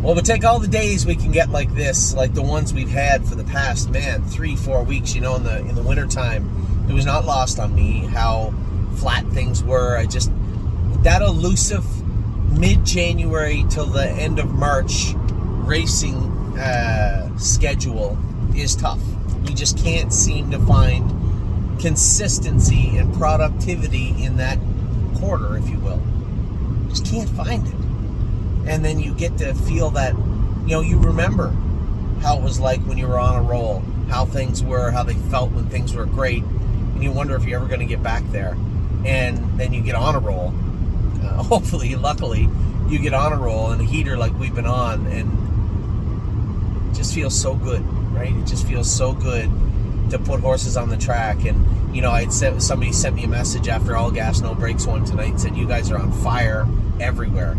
Well, we take all the days we can get like this, like the ones we've had for the past, 3-4 weeks, in the wintertime. It was not lost on me how flat things were. That elusive mid-January till the end of March racing schedule is tough. You just can't seem to find consistency and productivity in that quarter, if you will. Just can't find it. And then you get to feel that, you remember how it was like when you were on a roll, how things were, how they felt when things were great, and you wonder if you're ever going to get back there. And then you get on a roll. Hopefully, luckily, you get on a roll in a heater like we've been on, and it just feels so good, right? It just feels so good to put horses on the track. And somebody sent me a message after All Gas No Brakes one tonight and said, you guys are on fire everywhere.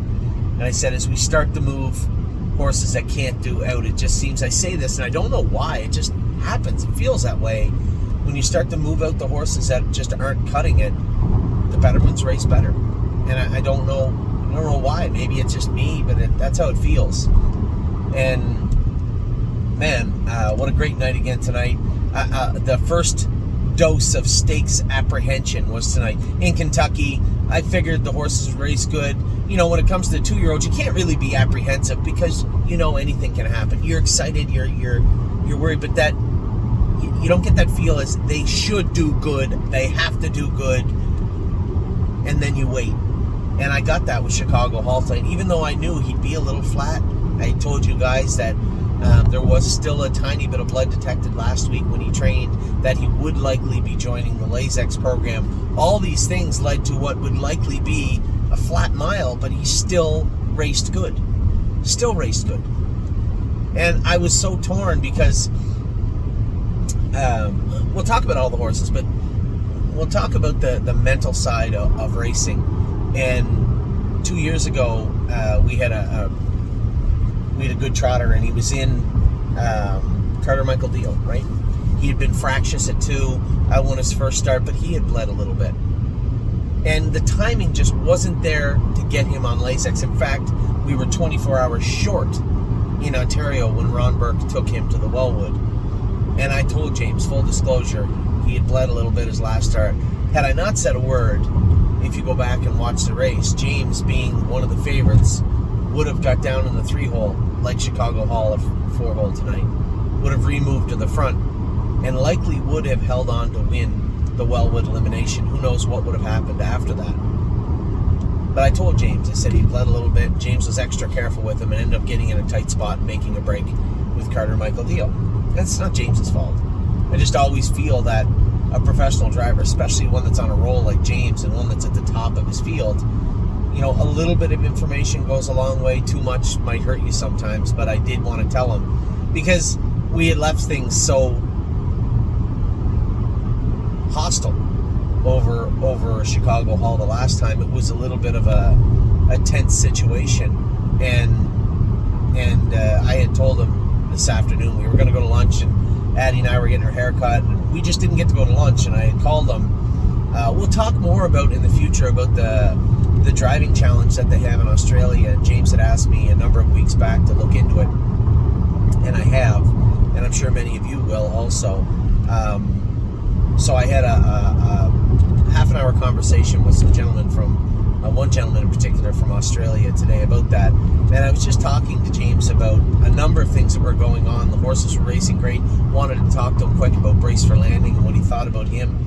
And I said, as we start to move horses that can't do out, it just seems, I say this and I don't know why, it just happens. It feels that way. When you start to move out the horses that just aren't cutting it, the better ones race better. And I don't know why. Maybe it's just me, but that's how it feels. And man, what a great night again tonight. The first dose of stakes apprehension was tonight in Kentucky. I figured the horses race good. When it comes to the 2-year-olds, you can't really be apprehensive because anything can happen. You're excited, you're worried, but that you don't get that feel as they should do good, they have to do good, and then you wait. And I got that with Chicago Hall tonight. Even though I knew he'd be a little flat, I told you guys that there was still a tiny bit of blood detected last week when he trained, that he would likely be joining the Lasix program. All these things led to what would likely be a flat mile, but he still raced good. And I was so torn because we'll talk about all the horses, but we'll talk about the mental side of racing. And 2 years ago, we had a good trotter, and he was in Carter Michael Deal, right? He had been fractious at 2. I won his first start, but he had bled a little bit. And the timing just wasn't there to get him on Lasix. In fact, we were 24 hours short in Ontario when Ron Burke took him to the Wellwood. And I told James, full disclosure, he had bled a little bit his last start. Had I not said a word, if you go back and watch the race, James, being one of the favorites, would have got down in the 3-hole like Chicago Hall at 4-hole tonight. Would have removed to the front and likely would have held on to win the Wellwood elimination. Who knows what would have happened after that. But I told James, I said he bled a little bit. James was extra careful with him and ended up getting in a tight spot and making a break with Carter Michael Deal. That's not James's fault. I just always feel that a professional driver, especially one that's on a roll like James and one that's at the top of his field, a little bit of information goes a long way. Too much might hurt you sometimes, but I did want to tell him because we had left things so hostile over Chicago Hall the last time. It was a little bit of a tense situation, and I had told him this afternoon we were going to go to lunch, and Addie and I were getting her hair cut, and we just didn't get to go to lunch. And I had called him. We'll talk more about in the future about the driving challenge that they have in Australia. James had asked me a number of weeks back to look into it, and I have, and I'm sure many of you will also. So I had a half an hour conversation with some gentlemen one gentleman in particular from Australia today about that. And I was just talking to James about a number of things that were going on. The horses were racing great. Wanted to talk to him quick about Brace for Landing and what he thought about him.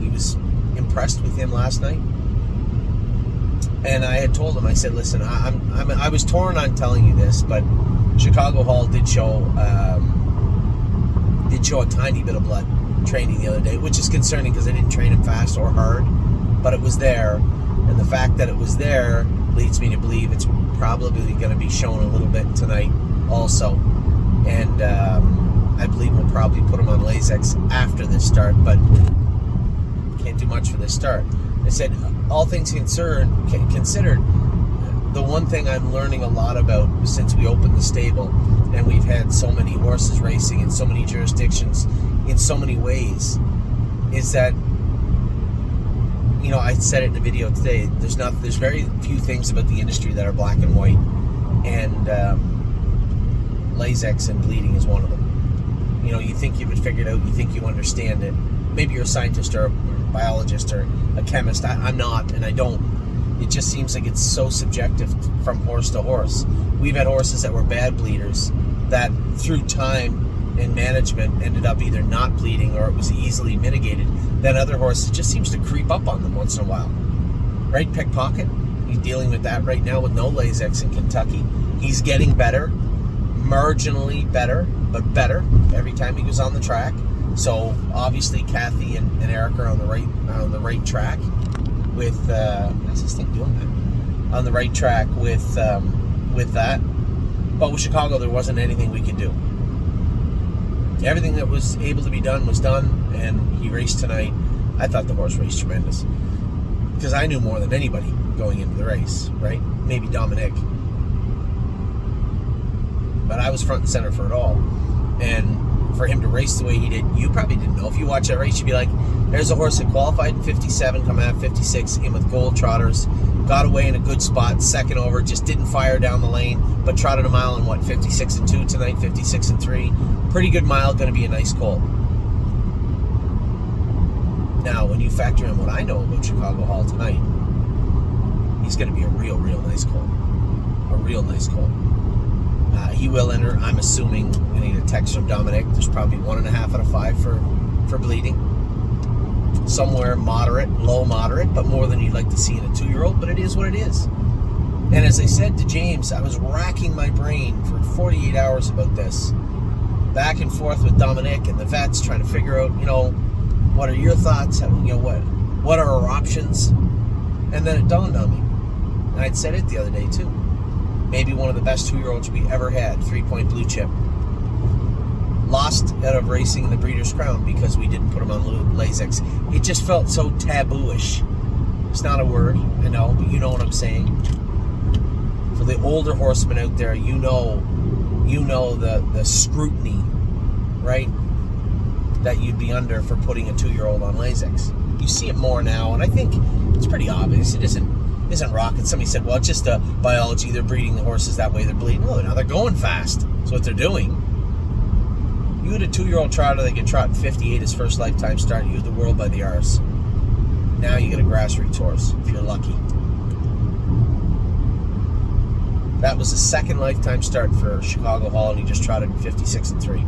He was impressed with him last night. And I had told him, I said, listen, I was torn on telling you this, but Chicago Hall did show a tiny bit of blood training the other day, which is concerning because I didn't train him fast or hard, but it was there. And the fact that it was there leads me to believe it's probably going to be shown a little bit tonight also. And I believe we'll probably put him on Lasix after this start, but can't do much for this start. I said, all things considered, the one thing I'm learning a lot about since we opened the stable, and we've had so many horses racing in so many jurisdictions in so many ways, is that, you know, I said it in a video today, there's very few things about the industry that are black and white. And Lasix and bleeding is one of them. You know, you think you would figure it out, you think you understand it. Maybe you're a scientist or a biologist or a chemist. I'm not, and I don't. It just seems like it's so subjective from horse to horse. We've had horses that were bad bleeders that through time and management ended up either not bleeding or it was easily mitigated. Then other horses just seems to creep up on them once in a while. Right? Pickpocket, he's dealing with that right now with no Lasix in Kentucky. He's getting better, marginally better, but better every time he goes on the track. So obviously Kathy and Eric are on the right track with how's this thing doing that? On the right track with that. But with Chicago, there wasn't anything we could do. Everything that was able to be done was done, and he raced tonight. I thought the horse raced tremendous because I knew more than anybody going into the race, right? Maybe Dominic, but I was front and center for it all. And for him to race the way he did, you probably didn't know. If you watch that race, you'd be like, there's a horse that qualified in 57, coming out 56, in with gold trotters, got away in a good spot, second over, just didn't fire down the lane, but trotted a mile in 56-2 tonight, 56-3. Pretty good mile, going to be a nice colt. Now, when you factor in what I know about Chicago Hall tonight, he's going to be a real nice colt. A real nice colt. He will enter, I'm assuming, we need a text from Dominic. There's probably 1.5 out of 5 for bleeding. Somewhere moderate, low moderate, but more than you'd like to see in a 2-year-old, but it is what it is. And as I said to James, I was racking my brain for 48 hours about this. Back and forth with Dominic and the vets, trying to figure out, what are your thoughts? What are our options? And then it dawned on me. And I'd said it the other day too. Maybe one of the best 2-year-olds we ever had, 3-point blue chip. Lost out of racing in the Breeders' Crown because we didn't put him on Lasix. It just felt so taboo-ish. It's not a word, I know, but you know what I'm saying. For the older horsemen out there, you know the scrutiny, right, that you'd be under for putting a 2-year-old on Lasix. You see it more now, and I think it's pretty obvious. It isn't rocket. Somebody said, well, it's just biology. They're breeding the horses that way. They're bleeding. Oh, now they're going fast. That's what they're doing. You had a 2-year-old trotter that could trot 58 his first lifetime start. You had the world by the arse. Now you get a grassroots horse, if you're lucky. That was the second lifetime start for Chicago Hall, and he just trotted 56-3.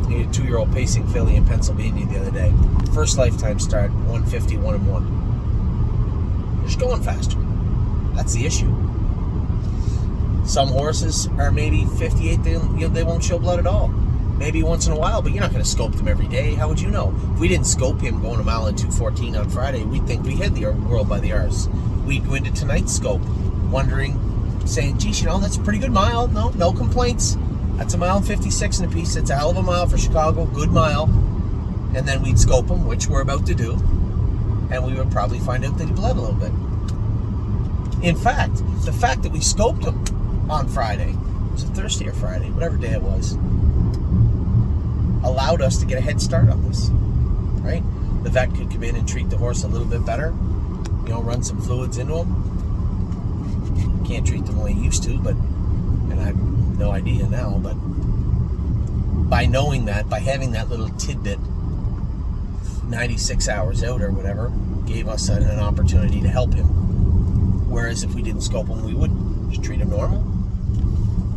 He had a 2-year-old pacing filly in Pennsylvania the other day. First lifetime start, 150, 1-1. They're just going faster. That's the issue. Some horses are maybe 58, they won't show blood at all. Maybe once in a while, but you're not going to scope them every day. How would you know? If we didn't scope him going a mile in 2:14 on Friday, we'd think we had the world by the arse. We'd go into tonight's scope, wondering, saying, geez, that's a pretty good mile. No complaints. That's a mile and 56 in a piece. It's a hell of a mile for Chicago. Good mile. And then we'd scope him, which we're about to do. And we would probably find out that he bled a little bit. In fact, the fact that we scoped him on Friday, was it Thursday or Friday, whatever day it was, allowed us to get a head start on this, right? The vet could come in and treat the horse a little bit better, run some fluids into him. Can't treat them the way he used to, and I have no idea now, but by knowing that, by having that little tidbit 96 hours out or whatever, gave us an opportunity to help him. Whereas if we didn't scope him, we wouldn't. Just treat him normal,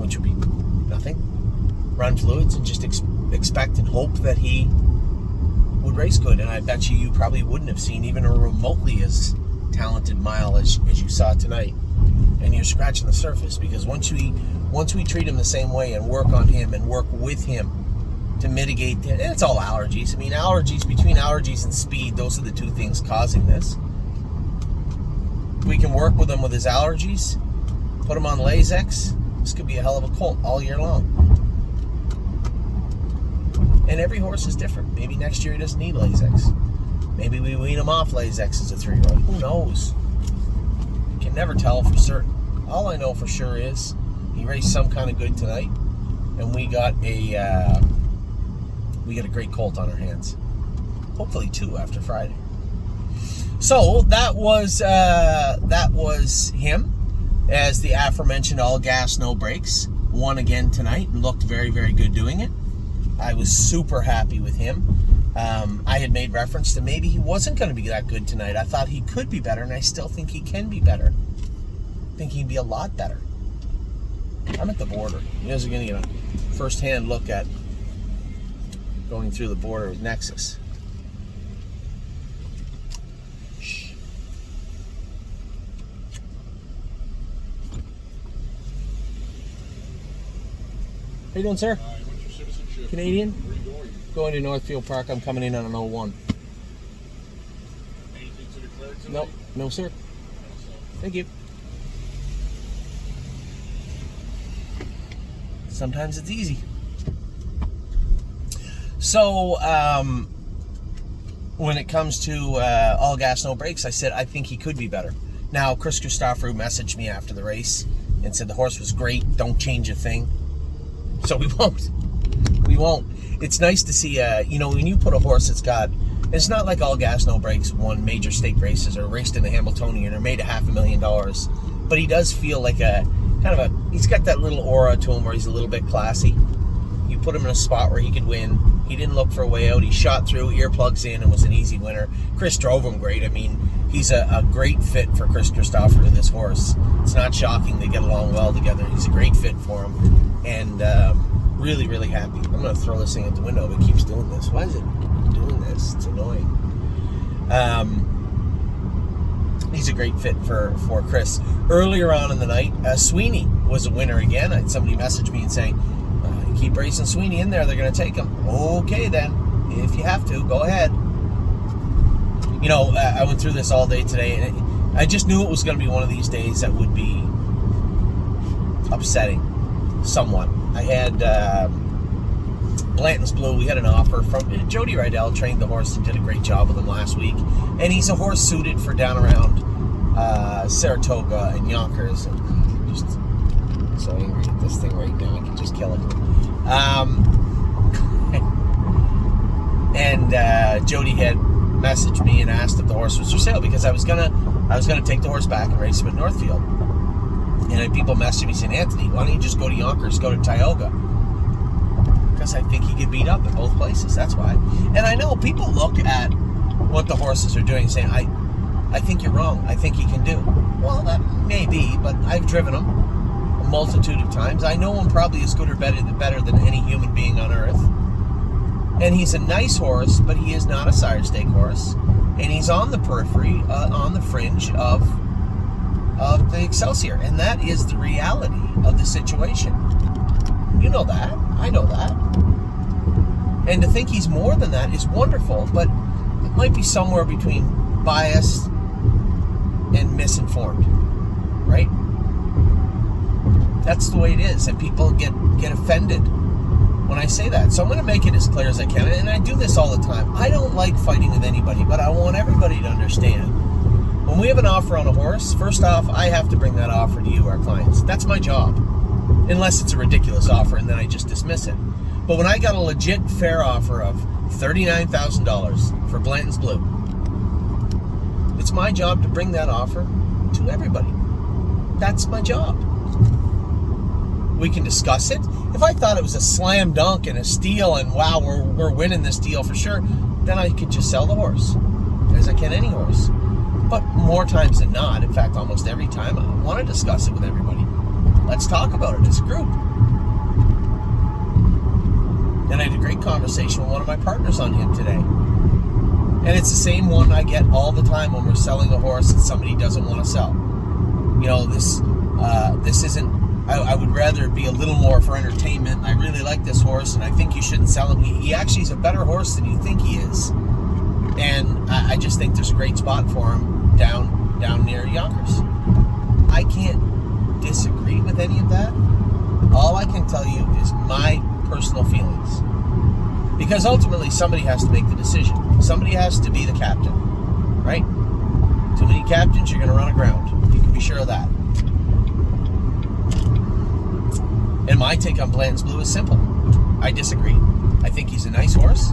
which would be nothing. Run fluids and just expect and hope that he would race good. And I bet you probably wouldn't have seen even a remotely as talented mile as you saw tonight. And you're scratching the surface, because once we treat him the same way and work on him and work with him to mitigate, and it's all allergies. I mean, between allergies and speed, those are the two things causing this. We can work with him with his allergies, put him on Lasix. This could be a hell of a colt all year long. And every horse is different. Maybe next year he doesn't need Lasix. Maybe we wean him off Lasix as a 3-year-old. Who knows? You can never tell for certain. All I know for sure is he raced some kind of good tonight, and we got a great colt on our hands. Hopefully 2 after Friday. So that was him, as the aforementioned all gas, no brakes. won again tonight and looked very, very good doing it. I was super happy with him. I had made reference to maybe he wasn't going to be that good tonight. I thought he could be better, and I still think he can be better. I think he can be a lot better. I'm at the border. You guys are going to get a first-hand look at going through the border with Nexus. Shh. How you doing, sir? What's your citizenship? Canadian? Where are you going? Going to Northfield Park. I'm coming in on an 01. Anything to declare tonight? Nope. No, sir. Thank you. Sometimes it's easy. So, when it comes to all gas, no brakes, I said I think he could be better. Now, Chris Christoforou messaged me after the race and said the horse was great, don't change a thing. So we won't. We won't. It's nice to see, when you put a horse that's got, it's not like all gas, no brakes won major stake races or raced in the Hamiltonian or made $500,000. But he does feel like he's got that little aura to him where he's a little bit classy. You put him in a spot where he could win. He didn't look for a way out. He shot through, earplugs in, and was an easy winner. Chris drove him great. I mean, he's a great fit for Chris Christoforou, this horse. It's not shocking. They get along well together. He's a great fit for him. And really, really happy. I'm going to throw this thing out the window, but it keeps doing this. Why is it doing this? It's annoying. He's a great fit for Chris. Earlier on in the night, Sweeney was a winner again. Somebody messaged me and saying, keep racing Sweeney in there, they're going to take him. Okay, then. If you have to, go ahead. I went through this all day today, and I just knew it was going to be one of these days that would be upsetting somewhat. I had Blanton's Blue. We had an offer from Jody Rydell, trained the horse and did a great job with him last week. And he's a horse suited for down around Saratoga and Yonkers. And I'm just so angry at this thing right now. I can just kill it. And Jody had messaged me and asked if the horse was for sale because I was gonna take the horse back and race him at Northfield. And then people messaged me saying, Anthony, why don't you just go to Yonkers, go to Tioga? Because I think he could beat up at both places. That's why. And I know people look at what the horses are doing and saying, I think you're wrong. I think he can do. Well, that may be, but I've driven him a multitude of times. I know him probably as good or better than any human being on earth. And he's a nice horse, but he is not a sire stake horse. And he's on the periphery, on the fringe of the Excelsior. And that is the reality of the situation. You know that. I know that. And to think he's more than that is wonderful, but it might be somewhere between biased and misinformed. Right? That's the way it is. And people get offended when I say that. So I'm going to make it as clear as I can. And I do this all the time. I don't like fighting with anybody, but I want everybody to understand. When we have an offer on a horse, first off, I have to bring that offer to you, our clients. That's my job. Unless it's a ridiculous offer, and then I just dismiss it. But when I got a legit fair offer of $39,000 for Blanton's Blue, it's my job to bring that offer to everybody. That's my job. We can discuss it. If I thought it was a slam dunk and a steal and wow, we're winning this deal for sure, then I could just sell the horse, as I can any horse. But more times than not, in fact, almost every time, I want to discuss it with everybody. Let's talk about it as a group. And I had a great conversation with one of my partners on him today. And it's the same one I get all the time when we're selling a horse that somebody doesn't want to sell. This isn't... I would rather be a little more for entertainment. I really like this horse, and I think you shouldn't sell him. He actually is a better horse than you think he is. And I just think there's a great spot for him down near Yonkers. I can't disagree with any of that. All I can tell you is my personal feelings. Because ultimately, somebody has to make the decision. Somebody has to be the captain, right? Too many captains, you're going to run aground. You can be sure of that. And my take on Blanton's Blue is simple. I disagree. I think he's a nice horse.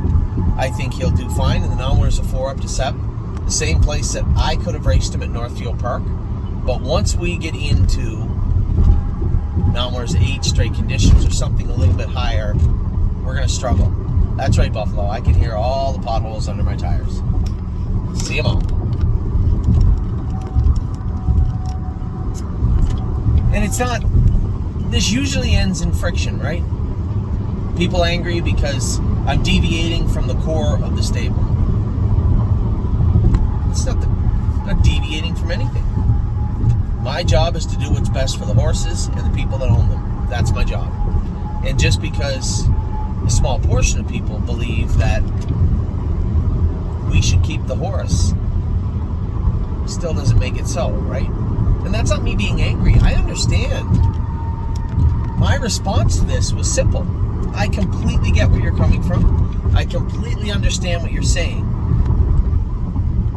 I think he'll do fine in the non-winners of 4 up to 7. The same place that I could have raced him at Northfield Park. But once we get into non-winners 8 straight conditions or something a little bit higher, we're going to struggle. That's right, Buffalo. I can hear all the potholes under my tires. See them all. And it's not, this usually ends in friction, right? People angry because I'm deviating from the core of the stable. It's not deviating from anything. My job is to do what's best for the horses and the people that own them. That's my job. And just because a small portion of people believe that we should keep the horse, still doesn't make it so, right? And that's not me being angry. I understand. My response to this was simple. I completely get where you're coming from. I completely understand what you're saying.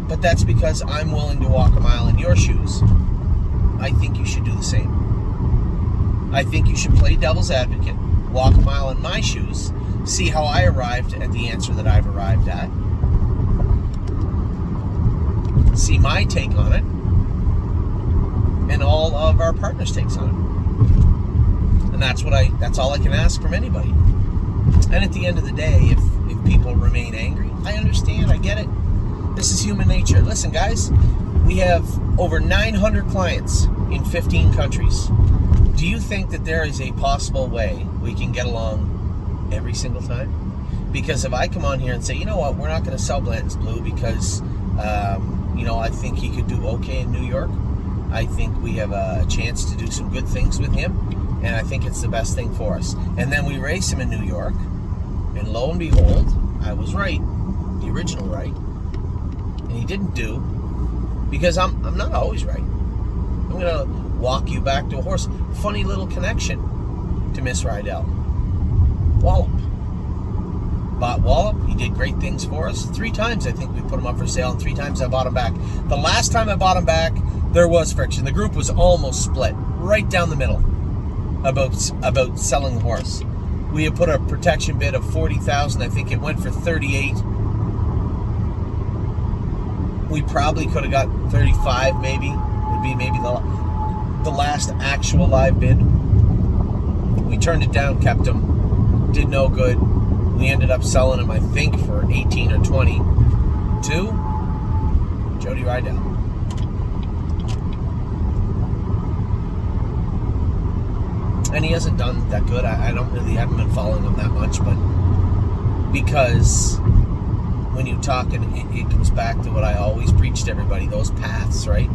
But that's because I'm willing to walk a mile in your shoes. I think you should do the same. I think you should play devil's advocate, walk a mile in my shoes, see how I arrived at the answer that I've arrived at, see my take on it, and all of our partners' takes on it. And that's all I can ask from anybody. And at the end of the day, if people remain angry, I understand, I get it. This is human nature. Listen, guys, we have over 900 clients in 15 countries. Do you think that there is a possible way we can get along every single time? Because if I come on here and say, you know what, we're not going to sell Blanton's Blue because, I think he could do okay in New York. I think we have a chance to do some good things with him, and I think it's the best thing for us. And then we race him in New York, and lo and behold, I was right, the original right, and he didn't do, because I'm not always right. I'm going to walk you back to a horse. Funny little connection to Miss Rydell. Wallop. Bought Wallop. He did great things for us. 3 times I think we put him up for sale, and 3 times I bought him back. The last time I bought him back, there was friction. The group was almost split, right down the middle, about selling the horse. We had put a protection bid of $40,000. I think it went for $38,000. We probably could have got $35,000, maybe. Would be maybe the last actual live bid. We turned it down, kept him. Did no good. We ended up selling him, I think, for $18,000 or $20,000 to Jody Rydell. And he hasn't done that good. I haven't been following him that much, but because when you talk, and it comes back to what I always preach to everybody, those paths, right?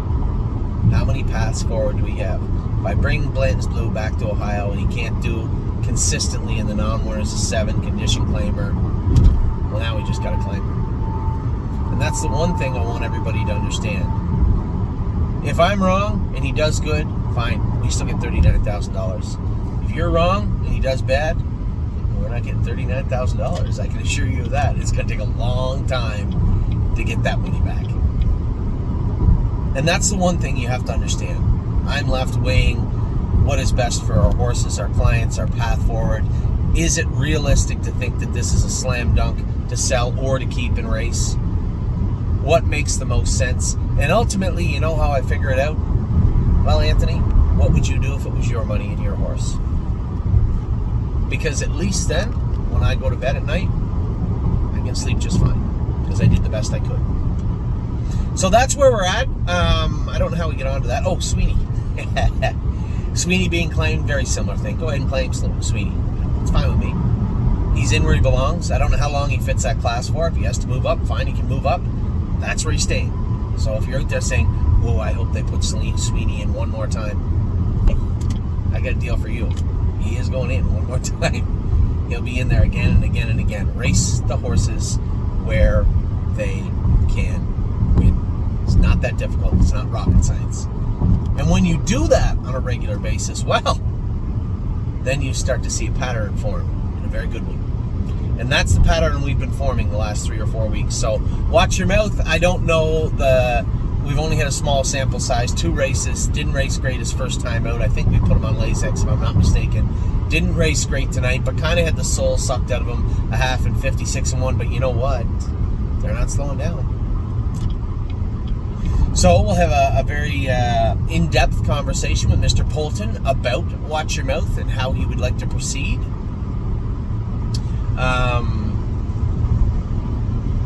How many paths forward do we have? If I bring Blanton's Blue back to Ohio and he can't do consistently in the non-winners of 7 condition claimer, well, now we just got a claimer. And that's the one thing I want everybody to understand. If I'm wrong and he does good, fine, we still get $39,000. If you're wrong and he does bad, we're not getting $39,000. I can assure you of that. It's going to take a long time to get that money back. And that's the one thing you have to understand. I'm left weighing what is best for our horses, our clients, our path forward. Is it realistic to think that this is a slam dunk to sell or to keep and race? What makes the most sense? And ultimately, you know how I figure it out? Well, Anthony, what would you do if it was your money and your horse? Because at least then, when I go to bed at night, I can sleep just fine. Because I did the best I could. So that's where we're at. I don't know how we get onto that. Oh, Sweeney. Sweeney being claimed, very similar thing. Go ahead and claim Sweeney. It's fine with me. He's in where he belongs. I don't know how long he fits that class for. If he has to move up, fine, he can move up. That's where he's staying. So if you're out there saying, oh, I hope they put Sweeney in one more time, I got a deal for you. He is going in one more time. He'll be in there again and again and again. Race the horses where they can win. It's not that difficult. It's not rocket science. And when you do that on a regular basis, well, then you start to see a pattern form, and a very good one. And that's the pattern we've been forming the last 3 or 4 weeks. So watch your mouth. I don't know we've only had a small sample size, 2 races. Didn't race great his first time out. I think we put him on Lasix, if I'm not mistaken. Didn't race great tonight, but kind of had the soul sucked out of him, a half and 56-1. But you know what? They're not slowing down. So we'll have a very in-depth conversation with Mr. Poulton about Watch Your Mouth and how he would like to proceed.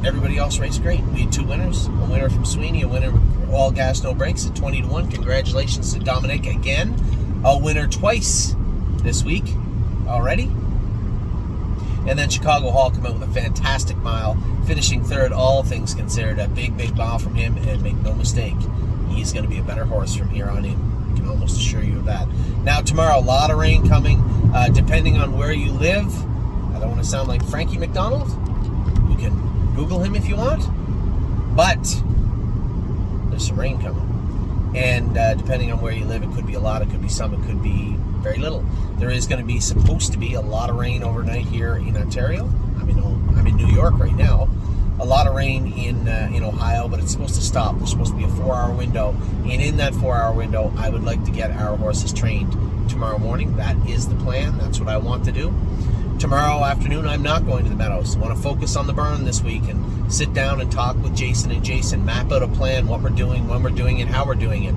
Everybody else raced great. We had 2 winners. A winner from Sweeney, a winner with all gas, no brakes at 20-1. Congratulations to Dominic again. A winner twice this week already. And then Chicago Hall come out with a fantastic mile, finishing 3rd, all things considered. A big, big mile from him, and make no mistake, he's going to be a better horse from here on in. I can almost assure you of that. Now, tomorrow, a lot of rain coming, depending on where you live. I don't want to sound like Frankie McDonald. You can Google him if you want. But there's some rain coming. And depending on where you live, it could be a lot, it could be some, it could be very little. There is going to be supposed to be a lot of rain overnight here in Ontario. I mean, I'm in New York right now. A lot of rain in Ohio, but it's supposed to stop. There's supposed to be a 4-hour window, and in that 4-hour window, I would like to get our horses trained tomorrow morning. That is the plan. That's what I want to do. Tomorrow afternoon, I'm not going to the Meadows. I want to focus on the burn this week and sit down and talk with Jason and Jason, map out a plan, what we're doing, when we're doing it, how we're doing it.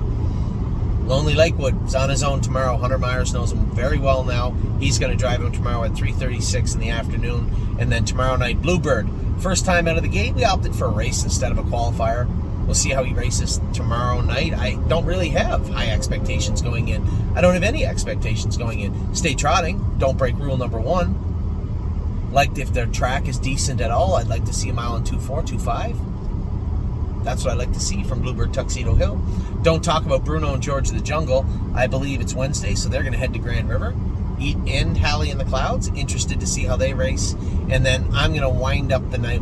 Lonely Lakewood is on his own tomorrow. Hunter Myers knows him very well now. He's going to drive him tomorrow at 3:36 in the afternoon. And then tomorrow night, Bluebird. First time out of the gate, we opted for a race instead of a qualifier. We'll see how he races tomorrow night. I don't really have high expectations going in. I don't have any expectations going in. Stay trotting. Don't break rule number 1. Like, if their track is decent at all, I'd like to see a mile in 2.4, 2.5. That's what I like to see from Bluebird Tuxedo Hill. Don't talk about Bruno and George of the Jungle. I believe it's Wednesday, so they're going to head to Grand River. End Halley in the Clouds. Interested to see how they race. And then I'm going to wind out the night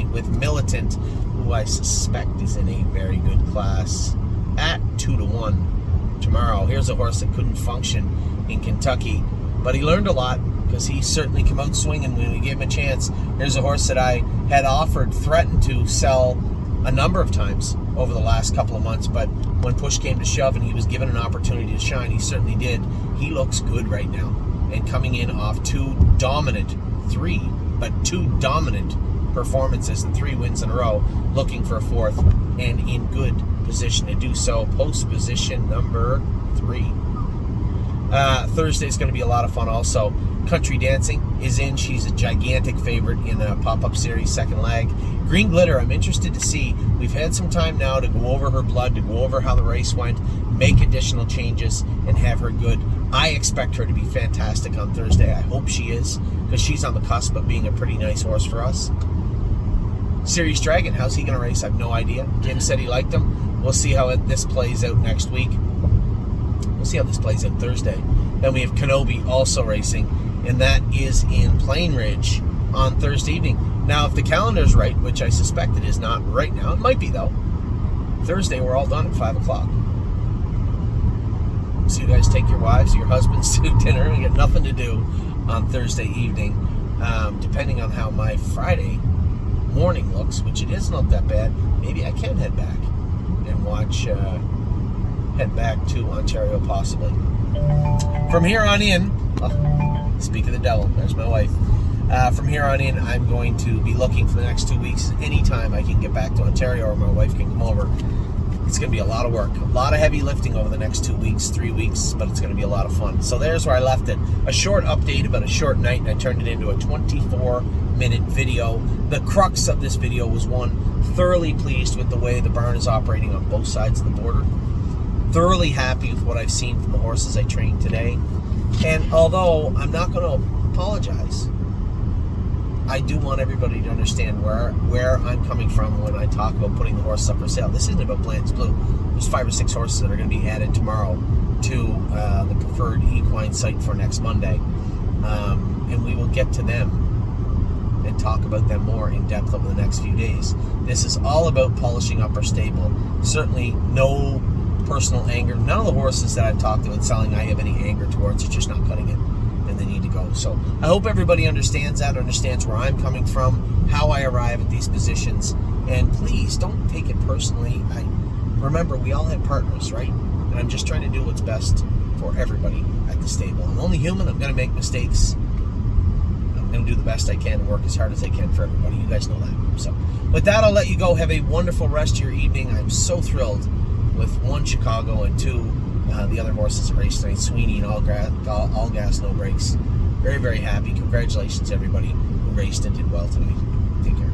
with Militant, who I suspect is in a very good class, at 2-1 tomorrow. Here's a horse that couldn't function in Kentucky, but he learned a lot because he certainly came out swinging when we gave him a chance. Here's a horse that I had threatened to sell a number of times over the last couple of months, but when push came to shove and he was given an opportunity to shine, he certainly did. He looks good right now, and coming in off 2 dominant performances and 3 wins in a row, looking for a 4th and in good position to do so. Post position number 3. Thursday's going to be a lot of fun also. Country Dancing is in. She's a gigantic favorite in a pop-up series, second leg. Green Glitter, I'm interested to see. We've had some time now to go over her blood, to go over how the race went, make additional changes, and have her good. I expect her to be fantastic on Thursday. I hope she is, because she's on the cusp of being a pretty nice horse for us. Serious Dragon, how's he going to race? I have no idea. Jim said he liked him. We'll see how this plays out next week. We'll see how this plays out Thursday. Then we have Kenobi also racing, and that is in Plain Ridge on Thursday evening. Now, if the calendar's right, which I suspect it is not right now, it might be though, Thursday we're all done at 5 o'clock. So you guys take your wives, your husbands to dinner, and get nothing to do on Thursday evening. Depending on how my Friday morning looks, which it is not that bad, maybe I can head back and head back to Ontario possibly. From here on in, speak of the devil, there's my wife. From here on in, I'm going to be looking for the next 2 weeks. Anytime I can get back to Ontario or my wife can come over, it's going to be a lot of work. A lot of heavy lifting over the next 2 weeks, 3 weeks, but it's going to be a lot of fun. So there's where I left it. A short update about a short night, and I turned it into a 24-minute video. The crux of this video was, one, thoroughly pleased with the way the barn is operating on both sides of the border. Thoroughly happy with what I've seen from the horses I trained today. And although I'm not going to apologize, I do want everybody to understand where I'm coming from when I talk about putting the horses up for sale. This isn't about Bland's Blue. There's 5 or 6 horses that are going to be added tomorrow to the preferred equine site for next Monday. And we will get to them and talk about them more in depth over the next few days. This is all about polishing up our stable. Certainly no personal anger. None of the horses that I've talked about selling I have any anger towards. It's just not cutting it, and they need to go. So I hope everybody understands that, understands where I'm coming from, how I arrive at these positions, and please don't take it personally. Remember, we all have partners, right? And I'm just trying to do what's best for everybody at the stable. I'm only human. I'm going to make mistakes. I'm and do the best I can and work as hard as I can for everybody. You guys know that. So with that, I'll let you go. Have a wonderful rest of your evening. I'm so thrilled with 1 Chicago and 2 the other horses that raced tonight, Sweeney and all gas, no brakes. Very, very happy. Congratulations, everybody who raced and did well tonight. Take care.